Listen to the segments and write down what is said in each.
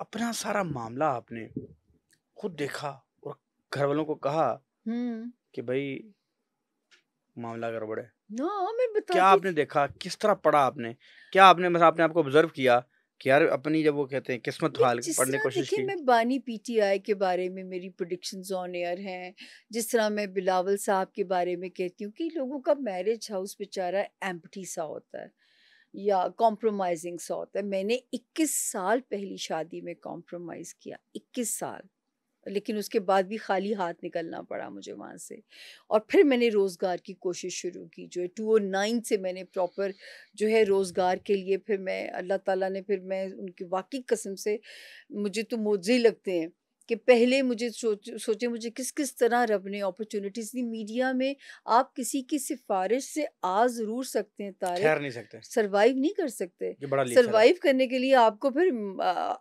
اپنا سارا معاملہ آپ نے خود دیکھا اور گھر والوں کو کہا کہ بھائی معاملہ گڑبڑ ہے؟ میں کیا بتاتی آپ نے دیکھا، کس طرح پڑھا آپ نے، کیا آپ نے مثلا اپنے آپ کو آبزرو کیا کہ یار اپنی جب وہ کہتے ہیں قسمت حال جس پڑھنے کی طرح کوشش دیکھیں کی؟ میں بانی پی ٹی آئی کے بارے میں میری پروڈکشنز آن ایئر ہیں، جس طرح میں بلاول صاحب کے بارے میں کہتی ہوں کہ لوگوں کا میرج ہاؤس بیچارہ ایمپٹی سا ہوتا ہے یا کمپرومائزنگ سا ہوتا ہے. میں نے 21 سال پہلی شادی میں کمپرومائز کیا، 21 سال، لیکن اس کے بعد بھی خالی ہاتھ نکلنا پڑا مجھے وہاں سے. اور پھر میں نے روزگار کی کوشش شروع کی، جو ہے 2009 سے میں نے پراپر جو ہے روزگار کے لیے، پھر میں اللہ تعالیٰ نے، پھر میں ان کی واقعی قسم سے مجھے تو معجزے لگتے ہیں کہ پہلے مجھے سوچے مجھے کس کس طرح رب نے اپرچونٹیز دی. میڈیا میں آپ کسی کی سفارش سے آ ضرور سکتے ہیں ٹھہر طارق، نہیں سکتے، سروائیو نہیں کر سکتے. یہ بڑا لیسر ہے. سروائیو کرنے کے لیے آپ کو پھر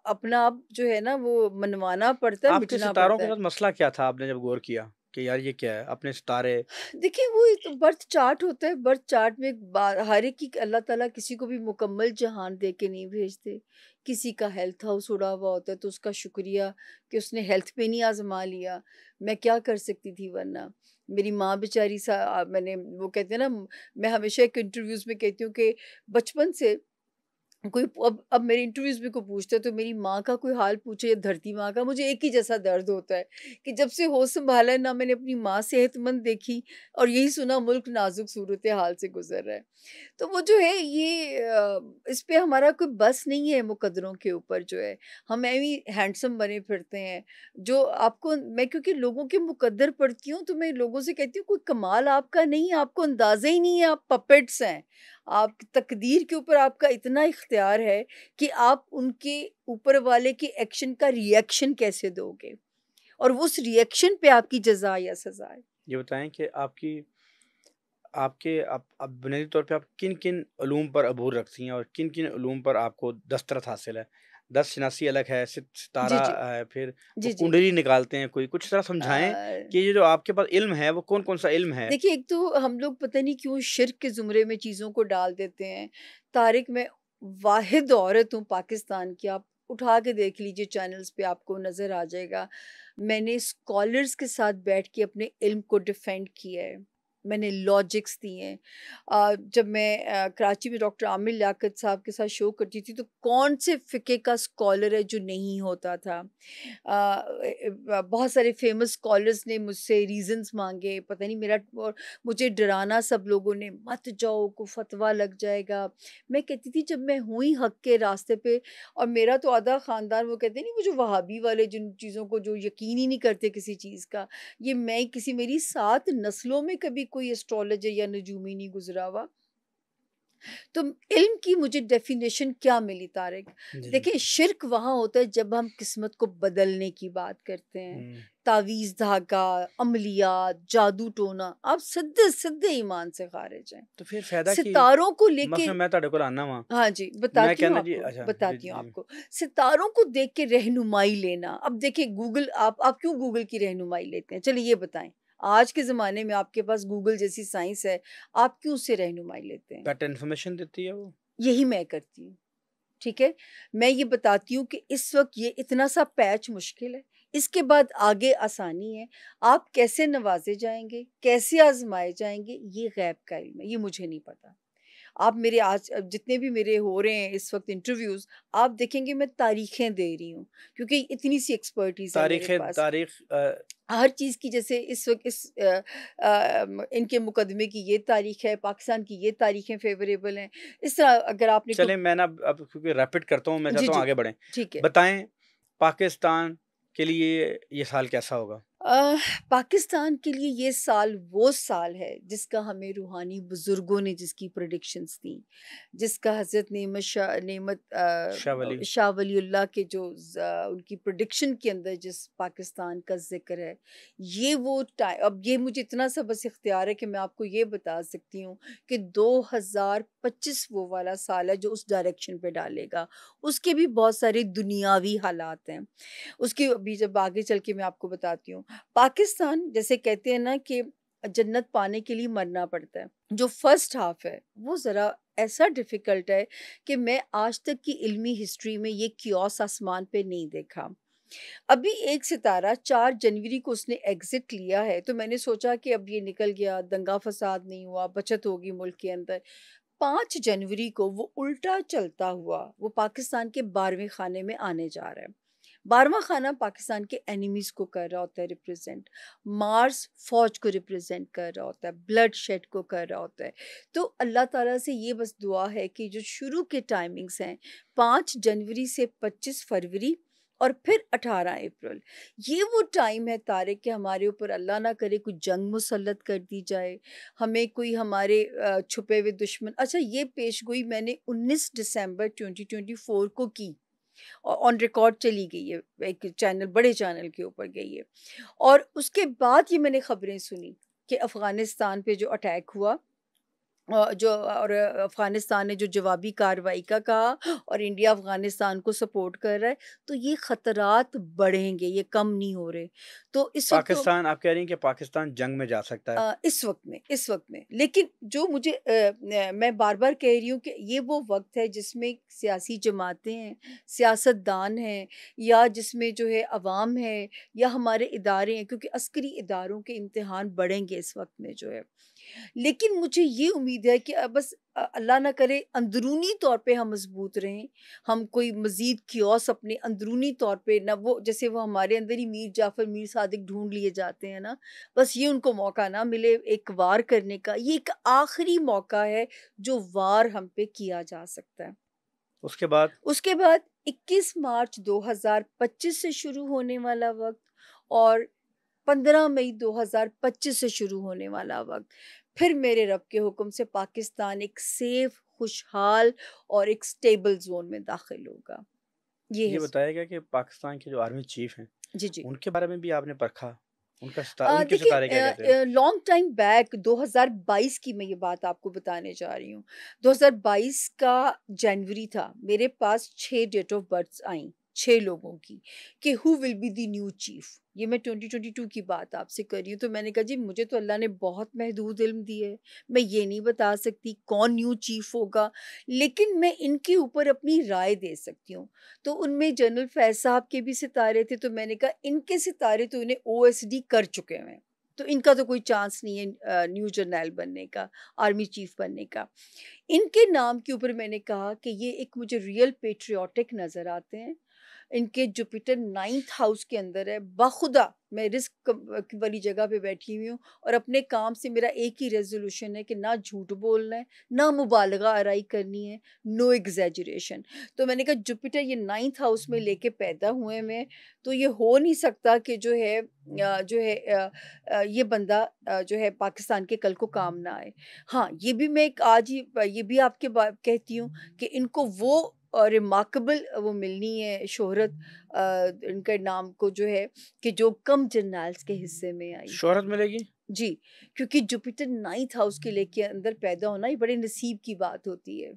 اپنا آپ جو ہے نا وہ منوانا پڑتا ہے، آپ کے مٹنا ستاروں پڑتا کے ہے. ساتھ مسئلہ کیا تھا، آپ نے جب غور کیا کہ یار یہ کیا ہے اپنے ستارے؟ دیکھیں وہ برتھ چارٹ ہوتا ہے، برتھ چارٹ میں ہر ایک کی اللہ تعالیٰ کسی کو بھی مکمل جہان دے کے نہیں بھیجتے. کسی کا ہیلتھ ہاؤس اڑا ہوا ہوتا ہے تو اس کا شکریہ کہ اس نے ہیلتھ پہ نہیں آزما لیا. میں کیا کر سکتی تھی ورنہ. میری ماں بیچاری میں نے وہ کہتے ہیں نا، میں ہمیشہ ایک انٹرویوز میں کہتی ہوں کہ بچپن سے کوئی اب میرے انٹرویوز میں کوئی پوچھتا ہے تو میری ماں کا کوئی حال پوچھے یا دھرتی ماں کا، مجھے ایک ہی جیسا درد ہوتا ہے کہ جب سے ہوش سنبھالا ہے نہ میں نے اپنی ماں صحت مند دیکھی اور یہی سنا ملک نازک صورت حال سے گزر رہا ہے. تو وہ جو ہے یہ اس پہ ہمارا کوئی بس نہیں ہے مقدروں کے اوپر. جو ہے ہم ایویں ہینڈسم بنے پھرتے ہیں جو آپ کو، میں کیونکہ لوگوں کے مقدر پڑھتی ہوں تو میں لوگوں سے کہتی ہوں کوئی کمال آپ کا نہیں ہے، آپ کو اندازہ ہی نہیں ہے، آپ پپٹس ہیں. آپ تقدیر کے اوپر آپ کا اتنا اختیار ہے کہ آپ ان کے اوپر والے کے ایکشن کا ریئیکشن کیسے دو گے، اور اس ریئیکشن پہ آپ کی جزا یا سزا ہے. یہ بتائیں کہ آپ کے بنیادی طور پہ آپ کن کن علوم پر عبور رکھتی ہیں اور کن کن علوم پر آپ کو دسترس حاصل ہے؟ 10 شناسی الگ ہے، ستارہ جی ہے، پھر وہ جی جی کنڈلی نکالتے ہیں، کچھ طرح سمجھائیں کہ یہ جو آپ کے پاس علم ہے وہ کون کون سا علم ہے؟ دیکھیے ایک تو ہم لوگ پتہ نہیں کیوں شرک کے زمرے میں چیزوں کو ڈال دیتے ہیں. طارق میں واحد عورت ہوں پاکستان کی، آپ اٹھا کے دیکھ لیجئے چینلز پہ آپ کو نظر آ جائے گا. میں نے اسکالرز کے ساتھ بیٹھ کے اپنے علم کو ڈیفینڈ کیا ہے، میں نے لاجکس دی ہیں. جب میں کراچی میں ڈاکٹر عامر لیاقت صاحب کے ساتھ شو کرتی تھی تو کون سے فقہ کا اسکالر ہے جو نہیں ہوتا تھا. بہت سارے فیمس اسکالرز نے مجھ سے ریزنز مانگے، پتہ نہیں مجھے ڈرانا سب لوگوں نے، مت جاؤ کو فتویٰ لگ جائے گا. میں کہتی تھی جب میں ہوئی حق کے راستے پہ، اور میرا تو آدھا خاندان وہ کہتے ہیں نہیں وہ جو وہابی والے جن چیزوں کو جو یقین ہی نہیں کرتے کسی چیز کا، یہ میری 7 نسلوں میں کبھی کوئی اسٹرالوجر یا نجومی نہیں گزرا ہوا. تو علم کی مجھے ڈیفینیشن کیا ملی طارق؟ دیکھیں شرک وہاں ہوتا ہے جب ہم قسمت کو بدلنے کی بات کرتے ہیں، تعویذ دھاگا، عملیات، جادو ٹونا، آپ سدھے ایمان سے خارج ہیں. تو پھر فائدہ کی ستاروں کو لے کے، مثلا میں تہاڈے کول آنا وا، ہاں جی میں بتاتی ہوں کہنا آپ جی کو، اچھا بتاتی ہوں آپ کو، ستاروں کو دیکھ کے رہنمائی لینا. اب دیکھیں گوگل، آپ کیوں گوگل کی رہنمائی لیتے ہیں؟ چلیے یہ بتائیں، آج کے زمانے میں آپ کے پاس گوگل جیسی سائنس ہے، آپ کیوں سے رہنمائی لیتے ہیں؟ بیٹر انفارمیشن دیتی ہے وہ. یہی میں کرتی ہوں. ٹھیک ہے، میں یہ بتاتی ہوں کہ اس وقت یہ اتنا سا پیچ مشکل ہے، اس کے بعد آگے آسانی ہے. آپ کیسے نوازے جائیں گے، کیسے آزمائے جائیں گے، یہ غیب کا علم ہے، یہ مجھے نہیں پتا. آپ میرے آج جتنے بھی میرے ہو رہے ہیں اس وقت انٹرویوز، آپ دیکھیں گے میں تاریخیں دے رہی ہوں کیونکہ اتنی سی ایکسپرٹیز ہے میرے پاس تاریخ ہر چیز کی. جیسے اس وقت ان کے مقدمے کی یہ تاریخ ہے، پاکستان کی یہ تاریخیں فیوریبل ہیں. اس طرح اگر آپ نے چلیں میں نا اب کیونکہ ریپٹ کرتا ہوں، میں چاہتا ہوں آگے بڑھیں. ٹھیک ہے، بتائیں پاکستان کے لیے یہ سال کیسا ہوگا؟ پاکستان کے لیے یہ سال وہ سال ہے جس کا ہمیں روحانی بزرگوں نے جس کی پریڈکشنز دیں، جس کا حضرت نعمت شاہ ولی اللہ کے جو ان کی پریڈکشن کے اندر جس پاکستان کا ذکر ہے. یہ وہ اب یہ مجھے اتنا سا بس اختیار ہے کہ میں آپ کو یہ بتا سکتی ہوں کہ 2025 وہ والا سال ہے جو اس ڈائریکشن پہ ڈالے گا. اس کے بھی بہت سارے دنیاوی حالات ہیں، اس کی ابھی جب آگے چل کے میں آپ کو بتاتی ہوں. پاکستان جیسے کہتے ہیں نا کہ جنت پانے کے لیے مرنا پڑتا ہے. جو فرسٹ ہاف ہے وہ ذرا ایسا ڈیفیکلٹ ہے کہ میں آج تک کی علمی ہسٹری میں یہ کیوس آسمان پہ نہیں دیکھا. ابھی ایک ستارہ 4 جنوری کو اس نے ایگزٹ لیا ہے، تو میں نے سوچا کہ اب یہ نکل گیا، دنگا فساد نہیں ہوا، بچت ہوگی ملک کے اندر. 5 جنوری کو وہ الٹا چلتا ہوا وہ پاکستان کے 12ویں خانے میں آنے جا رہا ہے. 12واں خانہ پاکستان کے اینیمیز کو کر رہا ہوتا ہے ریپرزینٹ، مارس فوج کو ریپرزینٹ کر رہا ہوتا ہے، بلڈ شیڈ کو کر رہا ہوتا ہے. تو اللہ تعالیٰ سے یہ بس دعا ہے کہ جو شروع کے ٹائمنگز ہیں 5 جنوری سے 25 فروری اور پھر 18 اپریل، یہ وہ ٹائم ہے طارق کہ ہمارے اوپر اللہ نہ کرے کوئی جنگ مسلط کر دی جائے، ہمیں کوئی ہمارے چھپے ہوئے دشمن. اچھا، یہ پیش گوئی میں نے 19 دسمبر 2024 کو کی، آن ریکارڈ چلی گئی ہے، ایک چینل، بڑے چینل کے اوپر گئی ہے. اور اس کے بعد یہ میں نے خبریں سنی کہ افغانستان پہ جو اٹیک ہوا، اور افغانستان نے جو جوابی کارروائی کا کہا، اور انڈیا افغانستان کو سپورٹ کر رہا ہے، تو یہ خطرات بڑھیں گے، یہ کم نہیں ہو رہے. تو اس وقت تو پاکستان، آپ کہہ رہی ہیں کہ پاکستان جنگ میں جا سکتا ہے؟ اس وقت میں لیکن جو مجھے میں بار بار کہہ رہی ہوں کہ یہ وہ وقت ہے جس میں سیاسی جماعتیں ہیں، سیاست دان ہیں، یا جس میں جو ہے عوام ہے، یا ہمارے ادارے ہیں، کیونکہ عسکری اداروں کے امتحان بڑھیں گے اس وقت میں جو ہے. لیکن مجھے یہ امید ہے کہ بس اللہ نہ کرے اندرونی طور پہ ہم مضبوط رہیں، ہم کوئی مزید کیوس اپنے اندرونی طور پہ نہ، وہ جیسے وہ ہمارے اندر ہی میر جعفر میر صادق ڈھونڈ لیے جاتے ہیں نا، بس یہ ان کو موقع نہ ملے ایک وار کرنے کا. یہ ایک آخری موقع ہے جو وار ہم پہ کیا جا سکتا ہے. اس کے بعد 21 مارچ 2025 سے شروع ہونے والا وقت، اور 15 مئی 2025 سے شروع ہونے والا وقت، پھر میرے رب کے حکم سے پاکستان ایک سیف، خوشحال اور ایک سٹیبل زون میں داخل ہوگا. یہ یہ ہے. بتایا گیا کہ پاکستان کے جو آرمی چیف ہیں جی جی. ان کے بارے میں بھی آپ نے پرکھا، ان کے ستارے کیا کہتے ہیں؟ دیکھیے، لانگ ٹائم بیک 2022 کی میں یہ بات آپ کو بتانے جا رہی ہوں. 2022 کا جنوری تھا، میرے پاس 6 ڈیٹ آف برتھس آئیں، 6 لوگوں کی، کہ who will be the new chief. یہ میں 2022 کی بات آپ سے کر رہی ہوں. تو میں نے کہا جی مجھے تو اللہ نے بہت محدود علم دی ہے، میں یہ نہیں بتا سکتی کون نیو چیف ہوگا، لیکن میں ان کے اوپر اپنی رائے دے سکتی ہوں. تو ان میں جنرل فیض صاحب کے بھی ستارے تھے، تو میں نے کہا ان کے ستارے تو انہیں OSD کر چکے ہیں، تو ان کا تو کوئی چانس نہیں ہے نیو جرنیل بننے کا، آرمی چیف بننے کا. ان کے نام کے اوپر میں نے کہا کہ یہ ایک مجھے ریئل پیٹریوٹک نظر آتے ہیں. ان کے جوپیٹر 9th ہاؤس کے اندر ہے. بخدا میں رسک والی جگہ پہ بیٹھی ہوئی ہوں، اور اپنے کام سے میرا ایک ہی ریزولوشن ہے کہ نہ جھوٹ بولنا ہے، نہ مبالغہ آرائی کرنی ہے، نو ایگزیجریشن. تو میں نے کہا جوپیٹر یہ 9th ہاؤس میں لے کے پیدا ہوئے میں، تو یہ ہو نہیں سکتا کہ یہ بندہ جو ہے پاکستان کے کل کو کام نہ آئے. ہاں، یہ بھی میں آج ہی یہ بھی آپ کے کہتی ہوں کہ ان کو وہ ریمارکبل وہ ملنی ہے شہرت ان کے نام کو جو ہے، کہ جو کم جرنیلز کے حصے میں آئی. شہرت ملے گی؟ جی، کیونکہ جوپیٹر 9th ہاؤس کے لے کے اندر پیدا ہونا یہ بڑے نصیب کی بات ہوتی ہے.